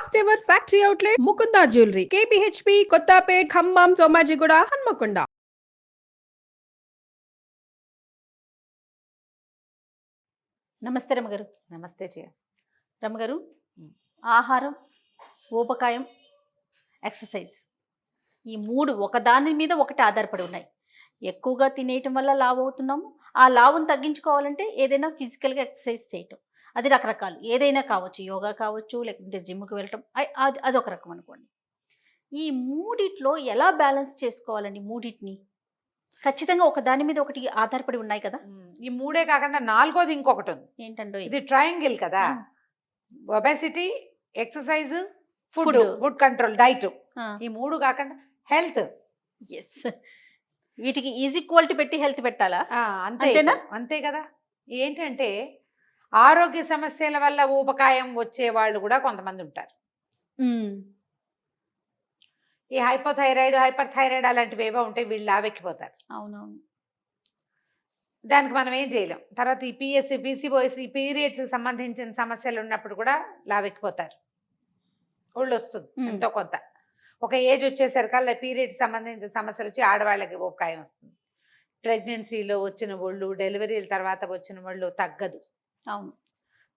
First ever factory outlet Mukunda jewellery KPHB Kothapet Khammam Somajiguda Hanamkonda. నమస్తే రమగారు. నమస్తే జయ. రమగారు, ఆహారం, ఊబకాయం, ఎక్సర్సైజ్, ఈ మూడు ఒకదాని మీద ఒకటి ఆధారపడి ఉన్నాయి. ఎక్కువగా తినేయటం వల్ల లావు అవుతున్నాము. ఆ లావును తగ్గించుకోవాలంటే ఏదైనా ఫిజికల్గా ఎక్సర్సైజ్ చేయటం, అది రకరకాలు ఏదైనా కావచ్చు, యోగా కావచ్చు, లేకుంటే జిమ్కి వెళ్ళటం, అదొక రకం అనుకోండి. ఈ మూడిట్లో ఎలా బ్యాలెన్స్ చేసుకోవాలండి? మూడింటిని ఖచ్చితంగా ఒక దాని మీద ఒకటి ఆధారపడి ఉన్నాయి కదా. ఈ మూడే కాకుండా నాలుగోది ఇంకొకటి ఉంది. ఏంటంటే ఇది ట్రయాంగిల్ కదా. Obesity, exercise, food, food control, diet. ఈ మూడు కాకుండా హెల్త్. ఎస్, వీటికి ఈక్వాలిటీ పెట్టి హెల్త్ పెట్టాలా? అంతేనా? అంతే కదా. ఏంటంటే ఆరోగ్య సమస్యల వల్ల ఊబకాయం వచ్చే వాళ్ళు కూడా కొంతమంది ఉంటారు. ఈ హైపోథైరాయిడ్, హైపర్ థైరాయిడ్ అలాంటివి ఏవో ఉంటాయి, వీళ్ళు లావెక్కిపోతారు. అవునవును. దానికి మనం ఏం చేయలేం. తర్వాత ఈ పిఎస్సి, పీసీఓఎస్, ఈ పీరియడ్స్కి సంబంధించిన సమస్యలు ఉన్నప్పుడు కూడా లావెక్కిపోతారు. ఒళ్ళు వస్తుంది ఎంతో కొంత. ఒక ఏజ్ వచ్చేసరికల్లా పీరియడ్స్ సంబంధించిన సమస్యలు వచ్చి ఆడవాళ్ళకి ఊబకాయం వస్తుంది. ప్రెగ్నెన్సీలో వచ్చిన ఒళ్ళు, డెలివరీల తర్వాత వచ్చిన ఒళ్ళు తగ్గదు. అవును.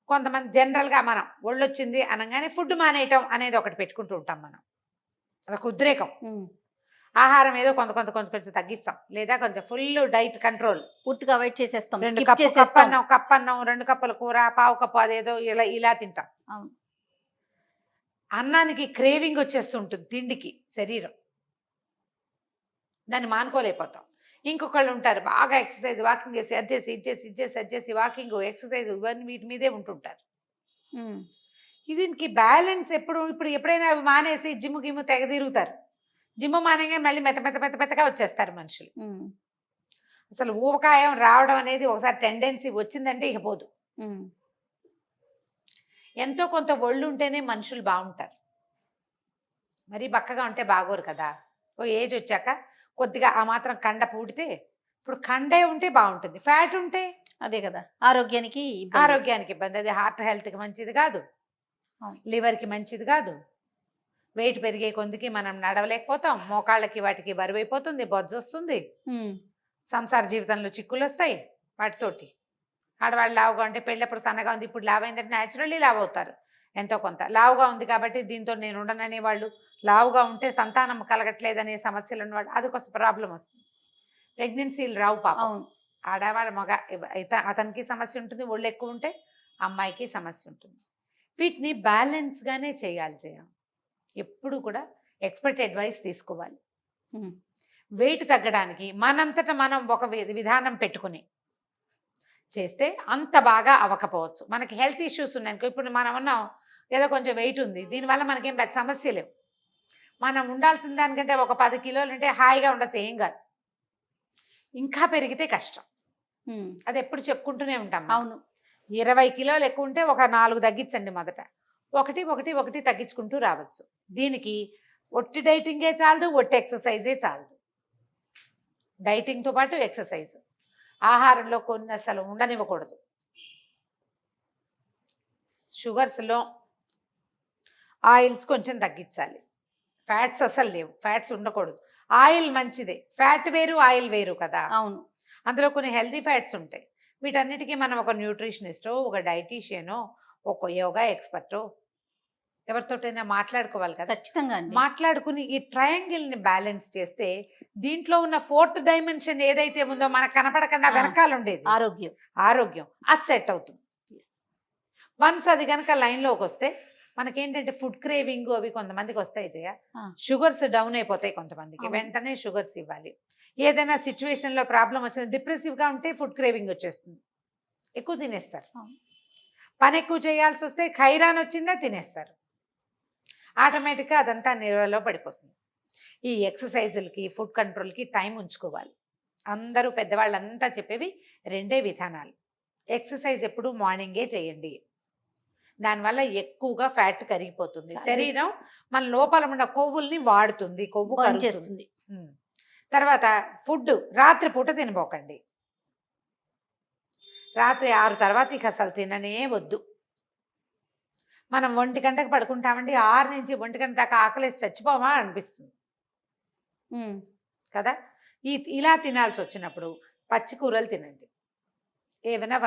కొంతమంది జనరల్గా మనం ఒళ్ళు వచ్చింది అనగానే ఫుడ్ మానేయటం అనేది ఒకటి పెట్టుకుంటూ ఉంటాం మనం. అదొక ఉద్రేకం. ఆహారం ఏదో కొంచెం తగ్గిస్తాం, లేదా కొంచెం ఫుల్ డైట్ కంట్రోల్, పూర్తిగా అవాయిడ్ చేసేస్తాం. 2 కప్పు అన్నం, 2 కప్పుల కూర, పావు కప్పు అదేదో ఇలా తింటాం. అవును. అన్నానికి క్రేవింగ్ వచ్చేస్తుంటుంది, తిండికి శరీరం, దాన్ని మానుకోలేకపోతాం. ఇంకొకళ్ళు ఉంటారు బాగా ఎక్సర్సైజ్, వాకింగ్ చేసి అది చేసి వాకింగ్, ఎక్సర్సైజ్ ఇవన్నీ వీటి మీదే ఉంటుంటారు. దీనికి బ్యాలెన్స్ ఇప్పుడు ఎప్పుడైనా అవి మానేసి జిమ్ గిమ్ము తెగ తిరుగుతారు. జిమ్ మానేగా మళ్ళీ మెత్తగా వచ్చేస్తారు మనుషులు. అసలు ఊబకాయం రావడం అనేది ఒకసారి టెండెన్సీ వచ్చిందంటే ఇక పోదు. ఎంతో కొంత ఒళ్ళు ఉంటేనే మనుషులు బాగుంటారు. మరీ బక్కగా ఉంటే బాగోరు కదా. ఓ ఏజ్ వచ్చాక కొద్దిగా ఆ మాత్రం కండ పూడితే, ఇప్పుడు కండే ఉంటే బాగుంటుంది, ఫ్యాట్ ఉంటే అదే కదా ఆరోగ్యానికి ఇబ్బంది. అది హార్ట్ హెల్త్కి మంచిది కాదు, లివర్కి మంచిది కాదు. వెయిట్ పెరిగే కొందికి మనం నడవలేకపోతాం, మోకాళ్ళకి వాటికి బరువైపోతుంది, బొజ్జు వస్తుంది, సంసార జీవితంలో చిక్కులు వస్తాయి వాటితోటి. ఆడవాళ్ళు లావుగా ఉంటే పెళ్ళప్పుడు సన్నగా ఉంది, ఇప్పుడు లావైందంటే న్యాచురల్లీ లావు అవుతారు. ఎంతో కొంత లావుగా ఉంది కాబట్టి దీంతో నేను ఉండననే వాళ్ళు, లావుగా ఉంటే సంతానం కలగట్లేదనే సమస్యలు ఉన్నవాళ్ళు, అది కొంచెం ప్రాబ్లం వస్తుంది. ప్రెగ్నెన్సీలు రావు పాపం. ఆడవాళ్ళ మగ అతనికి సమస్య ఉంటుంది, ఒళ్ళు ఎక్కువ ఉంటే అమ్మాయికి సమస్య ఉంటుంది. వీటిని బ్యాలెన్స్గానే చేయాలి. ఎప్పుడు కూడా ఎక్స్పర్ట్ అడ్వైస్ తీసుకోవాలి. వెయిట్ తగ్గడానికి మనంతటా మనం ఒక విధానం పెట్టుకుని చేస్తే అంత బాగా అవ్వకపోవచ్చు. మనకి హెల్త్ ఇష్యూస్ ఉన్నాయనుకో, ఇప్పుడు మనం ఉన్నాం ఏదో కొంచెం వెయిట్ ఉంది, దీనివల్ల మనకేం పెద్ద సమస్య లేవు. మనం ఉండాల్సిన దానికంటే ఒక 10 కిలోలు ఉంటే హాయిగా ఉండదు, ఏం కాదు. ఇంకా పెరిగితే కష్టం. అది ఎప్పుడు చెప్పుకుంటూనే ఉంటాం. అవును. 20 కిలోలు ఎక్కువ ఉంటే ఒక 4 తగ్గించండి మొదట. ఒకటి తగ్గించుకుంటూ రావచ్చు. దీనికి ఒట్టి డైటింగే చాలదు, ఒట్టి ఎక్సర్సైజే చాలదు. డైటింగ్తో పాటు ఎక్సర్సైజ్. ఆహారంలో కొన్ని అసలు ఉండనివ్వకూడదు. షుగర్స్లో ఆయిల్స్ కొంచెం తగ్గించాలి. ఫ్యాట్స్ అసలు లేవు, ఫ్యాట్స్ ఉండకూడదు. ఆయిల్ మంచిదే, ఫ్యాట్ వేరు ఆయిల్ వేరు కదా. అవును. అందులో కొన్ని హెల్తీ ఫ్యాట్స్ ఉంటాయి. వీటన్నిటికీ మనం ఒక న్యూట్రిషనిస్టో, ఒక డైటీషియనో, ఒక యోగా ఎక్స్పర్టో ఎవరితోటైనా మాట్లాడుకోవాలి కదా. ఖచ్చితంగా మాట్లాడుకుని ఈ ట్రయాంగిల్ని బ్యాలెన్స్ చేస్తే దీంట్లో ఉన్న 4th డైమెన్షన్ ఏదైతే ఉందో మనకు కనపడకుండా వెనకాల ఉండేది ఆరోగ్యం అది సెట్ అవుతుంది. వన్స్ అది కనుక లైన్లోకి వస్తే మనకేంటంటే ఫుడ్ క్రేవింగ్ అవి కొంతమందికి వస్తాయి జయ. షుగర్స్ డౌన్ అయిపోతాయి కొంతమందికి, వెంటనే షుగర్స్ ఇవ్వాలి. ఏదైనా సిచ్యువేషన్లో ప్రాబ్లం వచ్చింది, డిప్రెసివ్గా ఉంటే ఫుడ్ క్రేవింగ్ వచ్చేస్తుంది, ఎక్కువ తినేస్తారు. పని ఎక్కువ చేయాల్సి వస్తే ఖైరాన్ వచ్చిందా తినేస్తారు, ఆటోమేటిక్గా అదంతా నిల్వలో పడిపోతుంది. ఈ ఎక్సర్సైజులకి, ఫుడ్ కంట్రోల్కి టైం ఉంచుకోవాలి. అందరూ పెద్దవాళ్ళంతా చెప్పేవి 2 విధానాలు. ఎక్సర్సైజ్ ఎప్పుడు మార్నింగే చేయండి, దానివల్ల ఎక్కువగా ఫ్యాట్ కరిగిపోతుంది, శరీరం మన లోపల ఉన్న కొవ్వుల్ని వాడుతుంది, కొవ్వు కరిగిస్తుంది. తర్వాత ఫుడ్ రాత్రిపూట తినబోకండి. రాత్రి 6 తర్వాత ఇక అసలు తిననే వద్దు. మనం 1 గంటకు పడుకుంటామండి, 6 నుంచి 1 గంట దాకా ఆకలేసి చచ్చిపోమా అనిపిస్తుంది కదా. ఇలా తినాల్సి వచ్చినప్పుడు పచ్చి కూరలు తినండి, ఏమైనా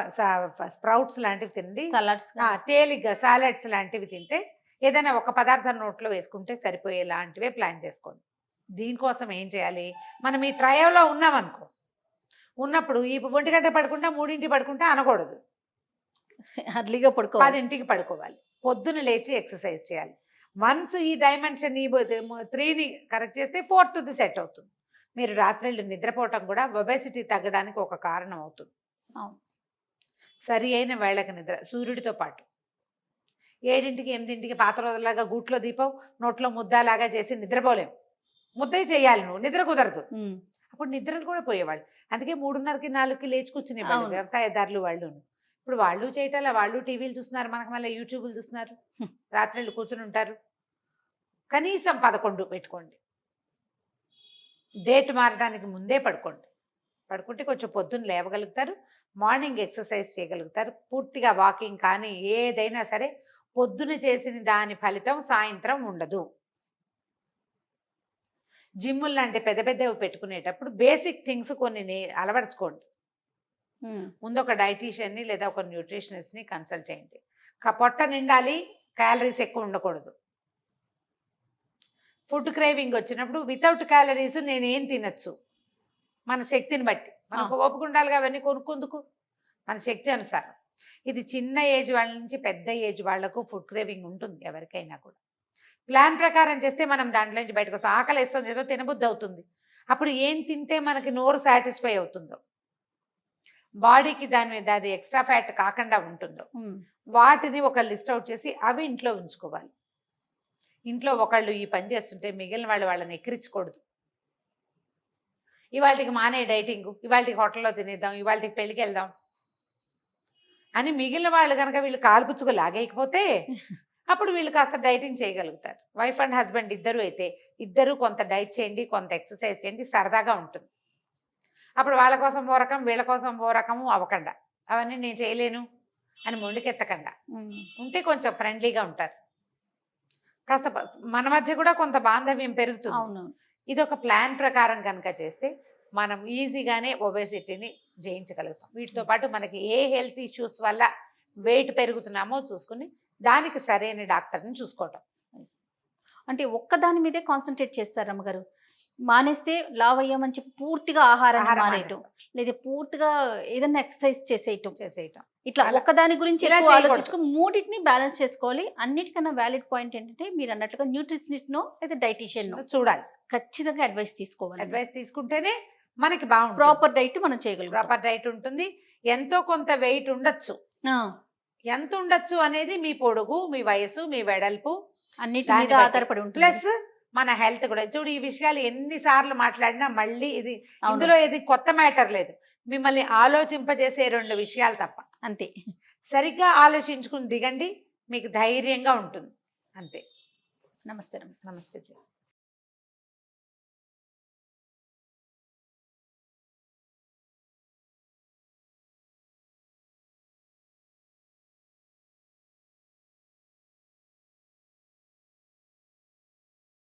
స్ప్రౌట్స్ లాంటివి తినండి, సలాడ్స్ తేలిగ్గా సాలడ్స్ లాంటివి తింటే ఏదైనా ఒక పదార్థం నోట్లో వేసుకుంటే సరిపోయేలాంటివే ప్లాన్ చేసుకోండి. దీనికోసం ఏం చేయాలి, మనం ఈ ట్రయోలో ఉన్నామనుకో, ఉన్నప్పుడు ఈ 1 గంట పడుకుంటా 3ంటికి పడుకుంటా అనకూడదు, అర్లీగా పడుకోవాలి, 10ంటికి పడుకోవాలి, పొద్దున లేచి ఎక్సర్సైజ్ చేయాలి. వన్స్ ఈ డైమెన్షన్ ఈ 3ని కరెక్ట్ చేస్తే 4th సెట్ అవుతుంది. మీరు రాత్రిళ్ళు నిద్రపోవటం కూడా ఒబెసిటీ తగ్గడానికి ఒక కారణం అవుతుంది. అవును. సరి అయిన వేళకి నిద్ర, సూర్యుడితో పాటు 7ంటికి 8ంటికి పాత రోజులాగా గూట్లో దీపం నోట్లో ముద్దలాగా చేసి నిద్రపోలేం. ముద్దే చేయాలి, నువ్వు నిద్ర కుదరదు, అప్పుడు నిద్రలు కూడా పోయేవాళ్ళు. అందుకే 3:30కి 4కి లేచి కూర్చునేవాళ్ళు వ్యవసాయదారులు వాళ్ళు. ఇప్పుడు వాళ్ళు చేయటాల, వాళ్ళు టీవీలు చూస్తున్నారు, మనకు మళ్ళీ యూట్యూబ్లు చూస్తున్నారు, రాత్రిళ్ళు కూర్చుని ఉంటారు. కనీసం 11 పెట్టుకోండి, డేట్ మారడానికి ముందే పడుకోండి. పడుకుంటే కొంచెం పొద్దున్న లేవగలుగుతారు, మార్నింగ్ ఎక్సర్సైజ్ చేయగలుగుతారు. పూర్తిగా వాకింగ్ కానీ ఏదైనా సరే పొద్దున చేసిన దాని ఫలితం సాయంత్రం ఉండదు. జిమ్ములు లాంటి పెద్ద పెద్దవి పెట్టుకునేటప్పుడు బేసిక్ థింగ్స్ కొన్ని అలవర్చుకోండి. ముందు ఒక డైటీషియన్ని లేదా ఒక న్యూట్రిషనిస్ట్ని కన్సల్ట్ చేయండి. పొట్ట నిండాలి, క్యాలరీస్ ఎక్కువ ఉండకూడదు. ఫుడ్ క్రేవింగ్ వచ్చినప్పుడు వితౌట్ క్యాలరీస్ నేనేం తినచ్చు, మన శక్తిని బట్టి మనకు ఓపిక ఉండాలిగా, అవన్నీ కొనుక్కుందుకు మన శక్తి అనుసారం. ఇది చిన్న ఏజ్ వాళ్ళ నుంచి పెద్ద ఏజ్ వాళ్లకు ఫుడ్ క్రేవింగ్ ఉంటుంది ఎవరికైనా కూడా. ప్లాన్ ప్రకారం చేస్తే మనం దాంట్లో నుంచి బయటకు వస్తాం. ఆకలి వేస్తుంది, ఏదో తినబుద్ధి అవుతుంది, అప్పుడు ఏం తింటే మనకి నోరు సాటిస్ఫై అవుతుందో, బాడీకి దాని మీద అది ఎక్స్ట్రా ఫ్యాట్ కాకుండా ఉంటుందో వాటిని ఒక లిస్ట్ అవుట్ చేసి అవి ఇంట్లో ఉంచుకోవాలి. ఇంట్లో ఒకళ్ళు ఈ పని చేస్తుంటే మిగిలిన వాళ్ళని ఎక్కిరించకూడదు. ఇవాళకి మానే డైటింగ్, ఇవాళకి హోటల్లో తినేద్దాం, ఇవాళకి పెళ్ళికి వెళ్దాం అని మిగిలిన వాళ్ళు కనుక వీళ్ళు కాల్పుచ్చుకు లాగేయకపోతే అప్పుడు వీళ్ళు కాస్త డైటింగ్ చేయగలుగుతారు. వైఫ్ అండ్ హస్బెండ్ ఇద్దరు అయితే ఇద్దరు కొంత డైట్ చేయండి, కొంత ఎక్సర్సైజ్ చేయండి, సరదాగా ఉంటుంది. అప్పుడు వాళ్ళ కోసం ఓ రకం, వీళ్ళ కోసం ఓ రకము అవ్వకుండా, అవన్నీ నేను చేయలేను అని మొండికెత్తకుండా ఉంటే కొంచెం ఫ్రెండ్లీగా ఉంటారు. కాస్త మన మధ్య కూడా కొంత బాంధవ్యం పెరుగుతుంది. ఇది ఒక ప్లాన్ ప్రకారం కనుక చేస్తే మనం ఈజీగానే ఒబేసిటీని జయించగలుగుతాం. వీటితో పాటు మనకి ఏ హెల్త్ ఇష్యూస్ వల్ల వెయిట్ పెరుగుతున్నామో చూసుకుని దానికి సరైన డాక్టర్ని చూసుకోవటం. అంటే ఒక్కదాని మీదే కాన్సన్ట్రేట్ చేస్తారు అమ్మగారు. మానేస్తే లావ్ అయ్యామని చెప్పి పూర్తిగా ఆహారం మానేయటం, లేదా పూర్తిగా ఏదైనా ఎక్సర్సైజ్ చేసేయటం, ఇట్లా ఒక్కదాని గురించి ఆలోచించుకుని మూడింటిని బ్యాలెన్స్ చేసుకోవాలి. అన్నిటికన్నా వ్యాలిడ్ పాయింట్ ఏంటంటే మీరు అన్నట్లుగా న్యూట్రిషనిస్ట్ నో లేదా డైటీషియన్ నో చూడాలి, ఖచ్చితంగా అడ్వైస్ తీసుకోవాలి. అడ్వైస్ తీసుకుంటేనే మనకి బాగుంటుంది, ప్రాపర్ డైట్ మనం చేయగలం. ప్రాపర్ డైట్ ఉంటుంది. ఎంతో కొంత వెయిట్ ఉండొచ్చు, ఎంత ఉండొచ్చు అనేది మీ పొడుగు, మీ వయసు, మీ వెడల్పు అన్నిటి మీద ఆధారపడి ఉంటుంది. ప్లస్ మన హెల్త్ కూడా. చూడు, ఈ విషయాలు ఎన్నిసార్లు మాట్లాడినా మళ్ళీ ఇది ఇందులో ఏది కొత్త మ్యాటర్ లేదు, మిమ్మల్ని ఆలోచింపజేసే 2 విషయాలు తప్ప. అంతే, సరిగ్గా ఆలోచించుకుని దిగండి, మీకు ధైర్యంగా ఉంటుంది. అంతే. నమస్తే. నమస్తే.